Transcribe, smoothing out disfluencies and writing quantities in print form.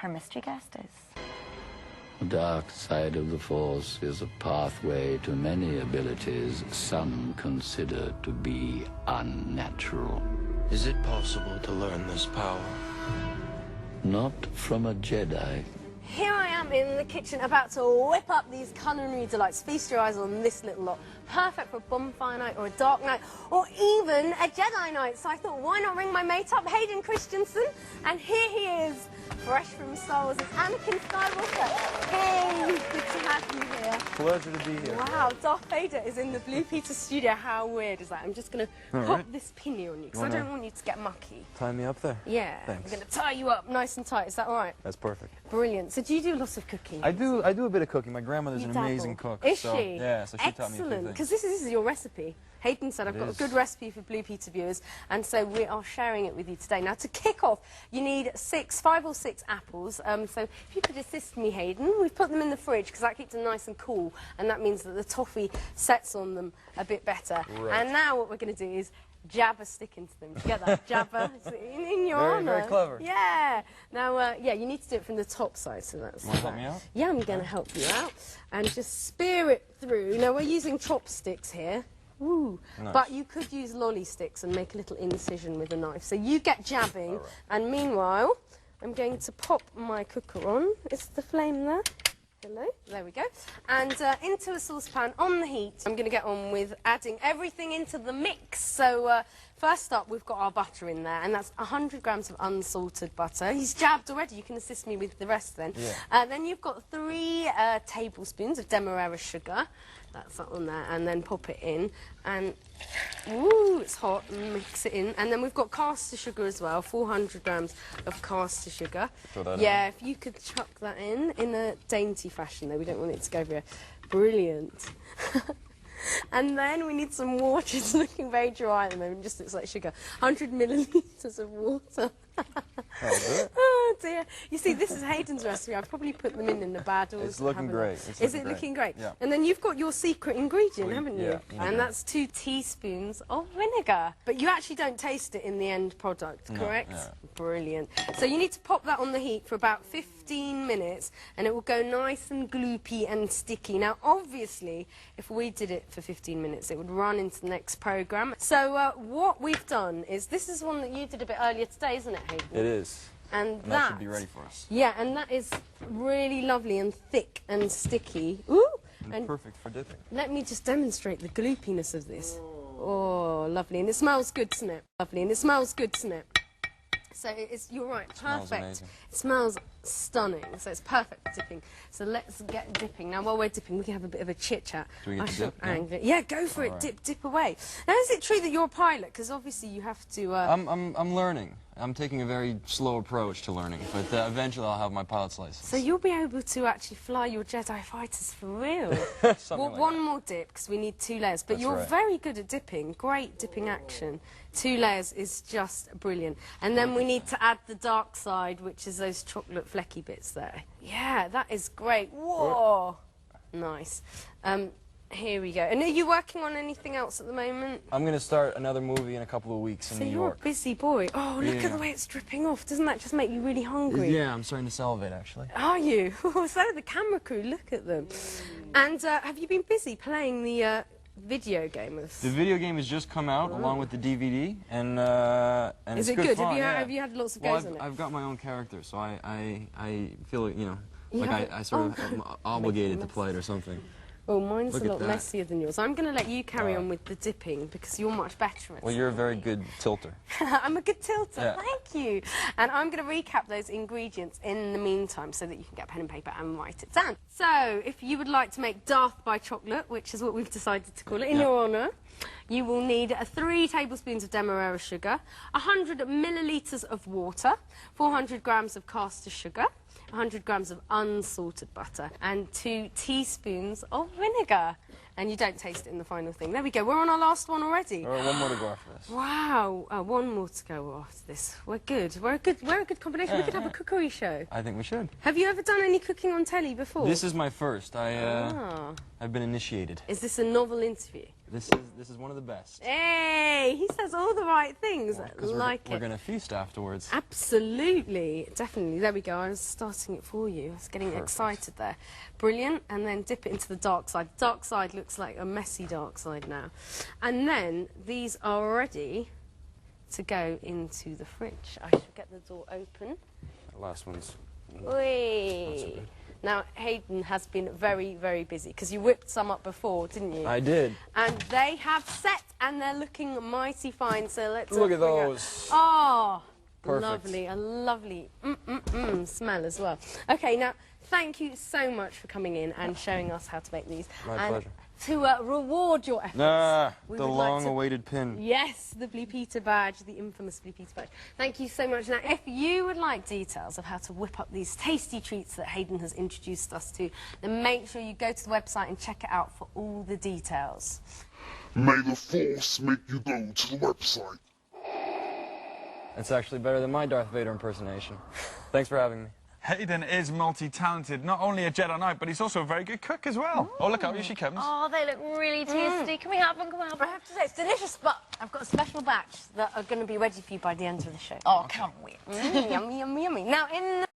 our mystery guest is. The dark side of the Force is a pathway to many abilities some consider to be unnatural. Is it possible to learn this power? Not from a Jedi. Here I am in the kitchen about to whip up these culinary delights. Feast your eyes on this little lot. Perfect for a bonfire night or a dark night or even a Jedi night. So I thought, why not ring my mate up, Hayden Christensen? And here he is, fresh from Star Wars. It's Anakin Skywalker. Hey, good to have you here. Pleasure to be here. Wow, Darth Vader is in the Blue Peter studio. How weird is that? I'm just going to pop this pinny on you because I don't want you to get mucky. Tie me up there? Yeah. Thanks. I'm going to tie you up nice and tight. Is that all right? That's perfect. Brilliant. So do you do lots of cooking? I do a bit of cooking. My grandmother's an amazing cook. Is so, she? Yeah, so she taught me a few Excellent, things. because this is your recipe. Hayden said, I've got a good recipe for Blue Peter viewers, and so we are sharing it with you today. Now, to kick off, you need 5 or 6 apples. So if you could assist me, Hayden, we've put them in the fridge because that keeps them nice and cool, and that means that the toffee sets on them a bit better. Right. And now what we're going to do is jab a stick into them. Do you get that? Jabber in your honour. Very clever. Yeah. Now, yeah, you need to do it from the top side, so that's... Want to help me out? Yeah, I'm going to help you out. And just spear it through. Now, we're using chopsticks here. Woo. Nice. But you could use lolly sticks and make a little incision with a knife. So you get jabbing, and meanwhile, I'm going to pop my cooker on. Is the flame there? Hello, there we go. And into a saucepan on the heat, I'm going to get on with adding everything into the mix. So first up, we've got our butter in there, and that's 100 grams of unsalted butter. He's jabbed already. You can assist me with the rest then. Yeah. Then you've got 3 tablespoons of demerara sugar. That's on there, and then pop it in, and ooh, it's hot, and mix it in. And then we've got caster sugar as well, 400 grams of caster sugar. Yeah, if you could chuck that in a dainty fashion, though, we don't want it to go everywhere. Brilliant. And then we need some water. It's looking very dry at the moment, just looks like sugar. 100 millilitres of water. Oh dear. You see, this is Hayden's recipe. I've probably put them in the bad order. It's looking great. Is it looking great? Yeah. And then you've got your secret ingredient, haven't you? Yeah. And that's 2 teaspoons of vinegar. But you actually don't taste it in the end product, correct? Yeah. Brilliant. So you need to pop that on the heat for about 15 minutes, and it will go nice and gloopy and sticky. Now, obviously, if we did it for 15 minutes, it would run into the next programme. So what we've done is, this is one that you did a bit earlier today, isn't it, Hayden? It is. And that should be ready for us. Yeah, and that is really lovely and thick and sticky. Ooh! And perfect for dipping. Let me just demonstrate the gloopiness of this. Oh, lovely. And it smells good, doesn't it? Lovely. And it smells good, doesn't it? So you're right, perfect. It smells stunning, so it's perfect for dipping. So let's get dipping. Now, while we're dipping, we can have a bit of a chit-chat. Do we get to dip? Yeah, go for it. Right. Dip away. Now, is it true that you're a pilot? Because obviously you have to... I'm learning. I'm taking a very slow approach to learning, but eventually I'll have my pilot's license. So you'll be able to actually fly your Jedi fighters for real. Well, like one more dip, because we need 2 layers. But you're very good at dipping. Great dipping action. 2 layers is just brilliant. And then we need to add the dark side, which is those chocolate flecky bits there. Yeah, that is great. Whoa! Nice. Here we go. And are you working on anything else at the moment? I'm going to start another movie in a couple of weeks in New York. So you're a busy boy. Oh, look at the way it's dripping off. Doesn't that just make you really hungry? Yeah, I'm starting to salivate, actually. Are you? So the camera crew, look at them. And have you been busy playing the video game? The video game has just come out along with the DVD, and is it's it good? Fun, have you had lots of goes on it? I've got my own character, so I feel, you know, like I sort of am obligated to play it or something. Well, mine's a lot messier than yours. I'm going to let you carry on with the dipping because you're much better at it. Well, you're a very good tilter. I'm a good tilter, yeah. Thank you. And I'm going to recap those ingredients in the meantime so that you can get pen and paper and write it down. So, if you would like to make Darth by chocolate, which is what we've decided to call it, in your honour, you will need 3 tablespoons of demerara sugar, 100 millilitres of water, 400 grams of caster sugar, 100 grams of unsalted butter, and 2 teaspoons of vinegar. And you don't taste it in the final thing. There we go. We're on our last one already. All right, one more to go after this. Wow. One more to go after this. We're good. We're a good combination. We could have a cookery show. I think we should. Have you ever done any cooking on telly before? This is my first. I've been initiated. Is this a novel interview? This is one of the best. Hey, he says all the right things. We're gonna feast afterwards. Absolutely, definitely. There we go. I was starting it for you. I was getting excited there. Brilliant. And then dip it into the dark side. Dark side looks like a messy dark side now. And then these are ready to go into the fridge. I should get the door open. That last one's. Whee! Now, Hayden has been very, very busy, because you whipped some up before, didn't you? I did. And they have set, and they're looking mighty fine, so let's... Look at those. Oh, perfect. Lovely, a lovely smell as well. Okay, now, thank you so much for coming in and showing us how to make these. My pleasure. To reward your efforts. The long-awaited pin. Yes, the Blue Peter badge, the infamous Blue Peter badge. Thank you so much. Now, if you would like details of how to whip up these tasty treats that Hayden has introduced us to, then make sure you go to the website and check it out for all the details. May the Force make you go to the website. That's actually better than my Darth Vader impersonation. Thanks for having me. Hayden is multi-talented, not only a Jedi Knight, but he's also a very good cook as well. Oh, look out, here she comes. Oh, they look really tasty. Can we have one? Can we have one? I have to say, it's delicious, but I've got a special batch that are going to be ready for you by the end of the show. Oh, can't wait. Yummy, yummy, yummy. Now, in the